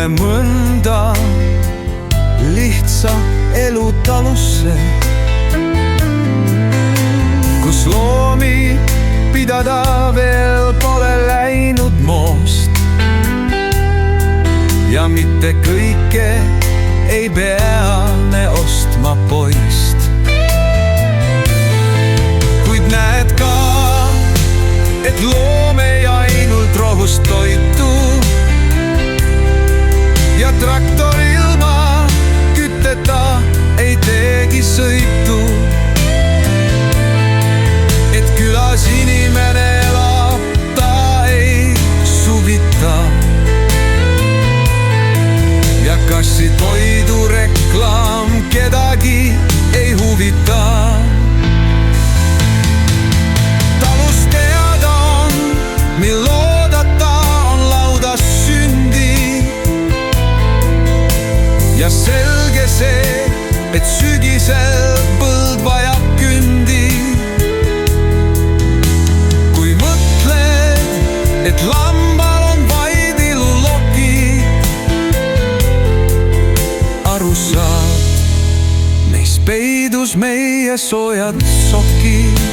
mulle mõnda lihtsa elu talusse, kus loomi pidada veel pole läinud moost ja mitte kõike ei pea me ostma poist. Kuid näed ka, et loom ei ainult rohust toitu ja traktor ilma kütteta ei teegi sõitu. Et külas inimene elab, ta ei suvita ja kassi toidureklaam kedagi ei huvita. Talus teada on, mil oodata on laudas sündi ja selge see, et sügisel põld vajab kündi. Kui mõtled, et lambal on vaid iluloki, aru saad, neis peidus meie soojad sokid.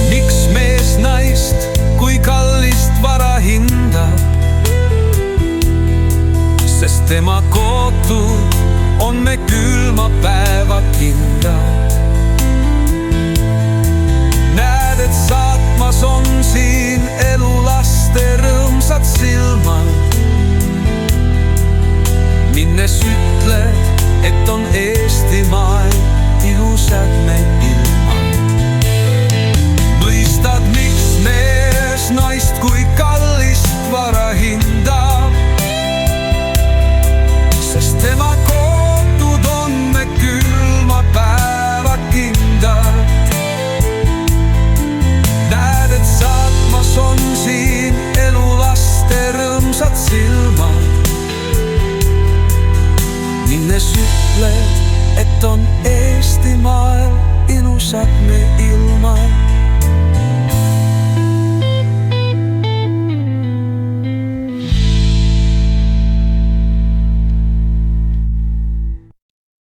Miks mees naist kui kallist vara hindab? Sest tema kootud on me külma päeva kindad. Näed, et saatmas on siin elu laste rõõmsad silmad. Minnes ütled, et on Eestimaa ilusad me ilmad. Mõistad, miks mees naist kui kallist vara hindab? Sest tema kootud on me külma päeva kindad. Näed, et saatmas on siin elu laste rõõmsad silmad. Minnes ütled, et on Eestimaa